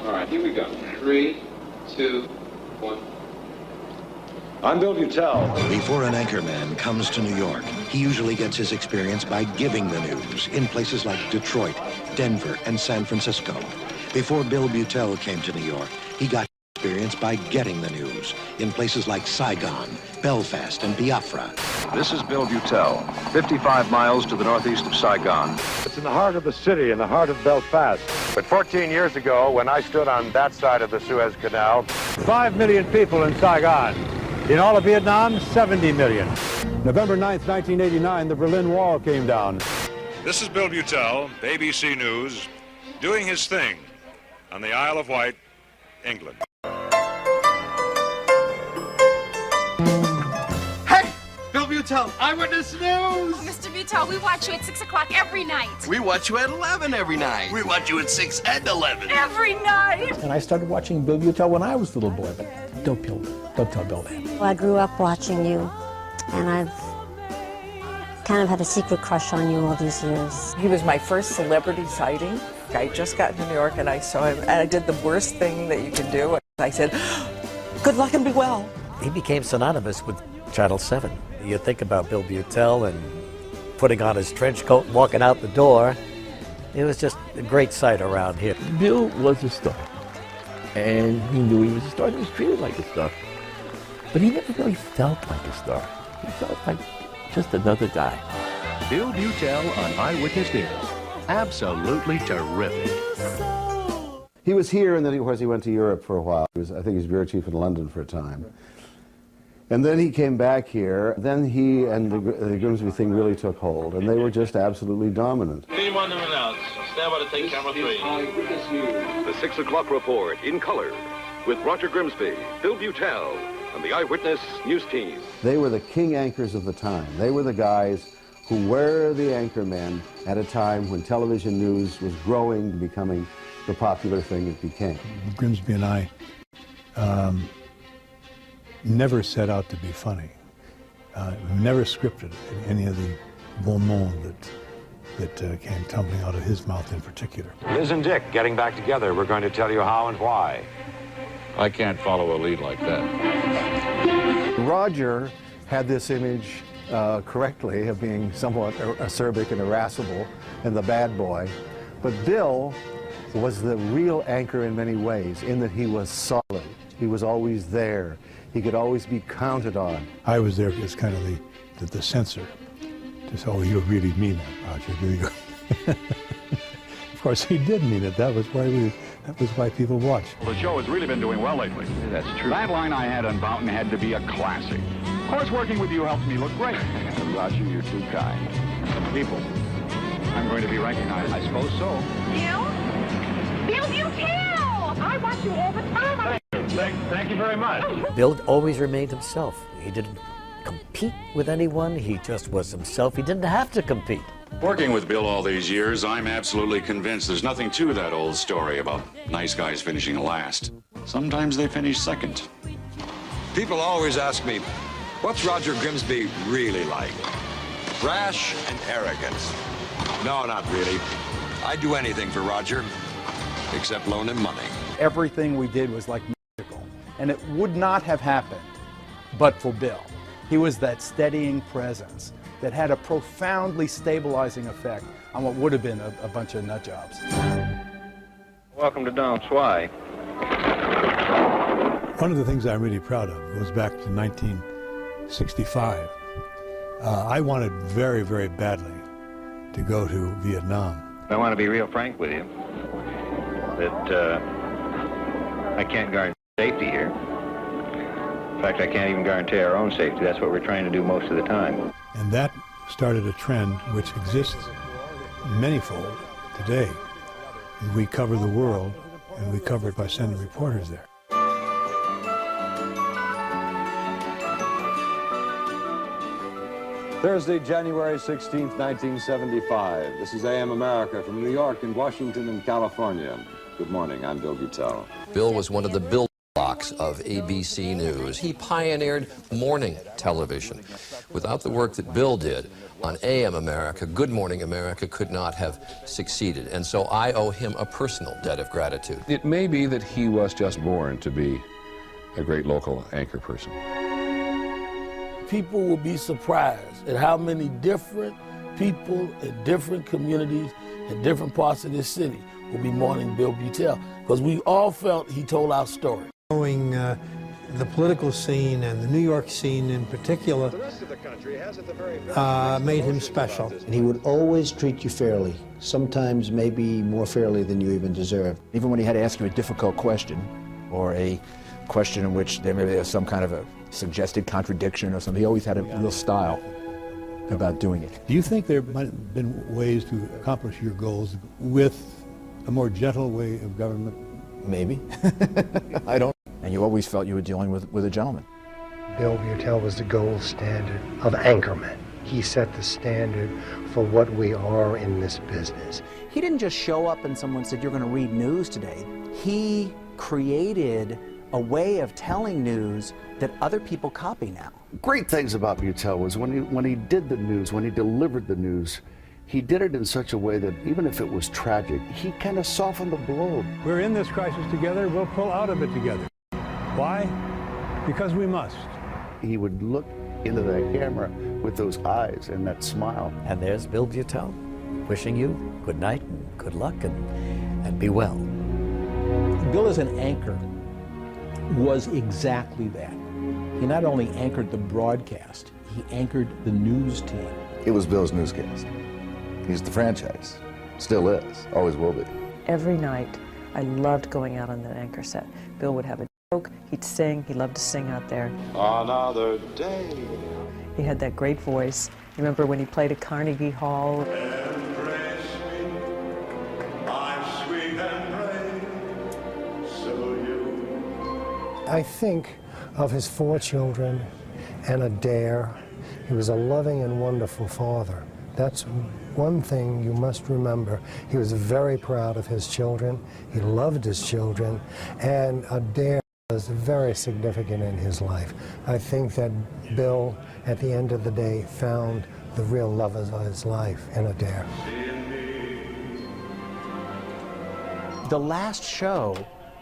All right, here we go. 3, 2, 1. I'm Bill Beutel. Before an anchorman comes to New York, he usually gets his experience by giving the news in places like Detroit, Denver, and San Francisco. Before Bill Beutel came to New York, he got experience by getting the news in places like Saigon, Belfast, and Biafra. This is Bill Beutel, 55 miles to the northeast of Saigon. It's in the heart of the city, in the heart of Belfast. But 14 years ago, when I stood on that side of the Suez Canal, 5 million people in Saigon. In all of Vietnam, 70 million. November 9th, 1989, the Berlin Wall came down. This is Bill Beutel, ABC News, doing his thing on the Isle of Wight, England. Hey, Bill Beutel, Eyewitness News! Oh, Mr. Beutel, we watch you at 6 o'clock every night. We watch you at 11 every night. We watch you at 6 and 11. Every night! And I started watching Bill Beutel when I was a little boy, but don't tell Bill that. Well, I grew up watching you, and I've kind of had a secret crush on you all these years. He was my first celebrity sighting. I just got to New York and I saw him, and I did the worst thing that you can do. I said, good luck and be well. He became synonymous with Channel 7. You think about Bill Beutel and putting on his trench coat and walking out the door. It was just a great sight around here. Bill was a star, and he knew he was a star. He was treated like a star, but he never really felt like a star. He felt like just another guy. Bill Beutel on Eyewitness News. Absolutely terrific. He was here, and then, of course, he went to Europe for a while. I think he was bureau chief in London for a time. And then he came back here. Then he and the Grimsby thing really took hold, and they were just absolutely dominant. Team 1 to announce. Stand by to take camera 3. The 6 o'clock report in color with Roger Grimsby, Bill Beutel, and the Eyewitness News team. They were the king anchors of the time. They were the guys who were the anchormen at a time when television news was growing and becoming the popular thing it became. Grimsby and I never set out to be funny. We never scripted any of the bon mot that came tumbling out of his mouth in particular. Liz and Dick getting back together. We're going to tell you how and why. I can't follow a lead like that. Roger had this image correctly of being somewhat acerbic and irascible and the bad boy. But Bill was the real anchor in many ways, in that he was solid. He was always there. He could always be counted on. I was there as kind of the censor. To say, oh, you really mean that, Roger, do you? Of course, he did mean it. That was why people watched. The show has really been doing well lately. That's true. That line I had on Bounton had to be a classic. Of course, working with you helps me look great. Roger, you're too kind. People, I'm going to be recognized. I suppose so. Bill Beutel! I watch you all the time. Thank you very much. Bill always remained himself. He didn't compete with anyone. He just was himself. He didn't have to compete. Working with Bill all these years, I'm absolutely convinced there's nothing to that old story about nice guys finishing last. Sometimes they finish second. People always ask me, what's Roger Grimsby really like? Brash and arrogant. No, not really. I'd do anything for Roger, except loan him money. Everything we did was like magical, and it would not have happened but for Bill. He was that steadying presence that had a profoundly stabilizing effect on what would have been a bunch of nut jobs. Welcome to Don Swy. One of the things I'm really proud of goes back to 1965. I wanted very, very badly to go to Vietnam. I want to be real frank with you that I can't guarantee safety here. In fact, I can't even guarantee our own safety. That's what we're trying to do most of the time. And that started a trend which exists manyfold today. We cover the world, and we cover it by sending reporters there. Thursday, January 16th, 1975. This is AM America from New York and Washington and California. Good morning, I'm Bill Beutel. Bill was one of the blocks of ABC News. He pioneered morning television. Without the work that Bill did on AM America, Good Morning America could not have succeeded. And so I owe him a personal debt of gratitude. It may be that he was just born to be a great local anchor person. People will be surprised at how many different people in different communities in different parts of this city will be mourning Bill Beutel, because we all felt he told our story. Knowing the political scene and the New York scene in particular made him special. And he would always treat you fairly, sometimes maybe more fairly than you even deserved. Even when he had to ask you a difficult question, or a question in which there may be some kind of a suggested contradiction or something, he always had a real style about doing it. Do you think there might have been ways to accomplish your goals with a more gentle way of government? Maybe. I don't. And you always felt you were dealing with a gentleman. Bill Beutel was the gold standard of anchorman. He set the standard for what we are in this business. He didn't just show up and someone said, "You're going to read news today." He created a way of telling news that other people copy now. Great things about Beutel was when he did the news, when he delivered the news, he did it in such a way that even if it was tragic, he kind of softened the blow. We're in this crisis together, we'll pull out of it together. Why? Because we must. He would look into that camera with those eyes and that smile. And there's Bill Beutel wishing you good night and good luck and be well. Bill as an anchor was exactly that. He not only anchored the broadcast, he anchored the news team. It was Bill's newscast. He's the franchise. Still is. Always will be. Every night, I loved going out on that anchor set. Bill would have a joke, he'd sing, he loved to sing out there. Another day. He had that great voice. You remember when he played at Carnegie Hall? I think of his 4 children and a dare. He was a loving and wonderful father. That's one thing you must remember. He was very proud of his children. He loved his children, and a dare was very significant in his life. I think that Bill, at the end of the day, found the real love of his life in a dare. The last show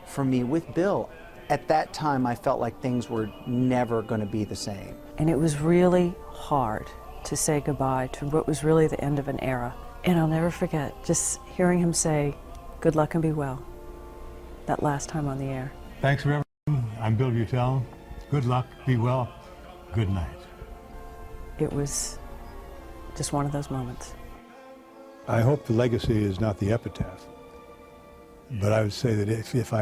for me with Bill, at that time I felt like things were never going to be the same. And it was really hard to say goodbye to what was really the end of an era. And I'll never forget just hearing him say, "Good luck and be well," that last time on the air. Thanks for everything. I'm Bill Beutel. Good luck, be well, good night. It was just one of those moments. I hope the legacy is not the epitaph, but I would say that if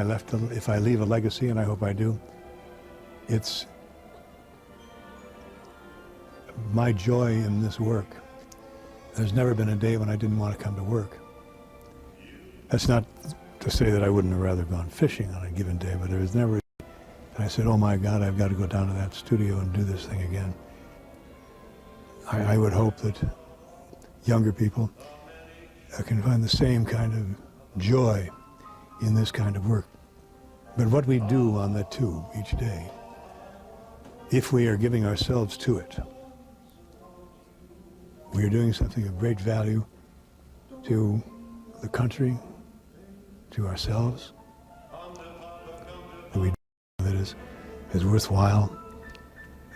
I leave a legacy, and I hope I do, it's my joy in this work. There's never been a day when I didn't want to come to work. That's not to say that I wouldn't have rather gone fishing on a given day, but there was never I said, "Oh my God, I've got to go down to that studio and do this thing again." I would hope that younger people can find the same kind of joy in this kind of work. But what we do on the tube each day, if we are giving ourselves to it, we are doing something of great value to the country, to ourselves, that we do that is worthwhile,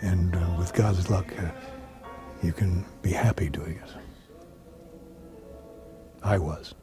and with God's luck, you can be happy doing it. I was.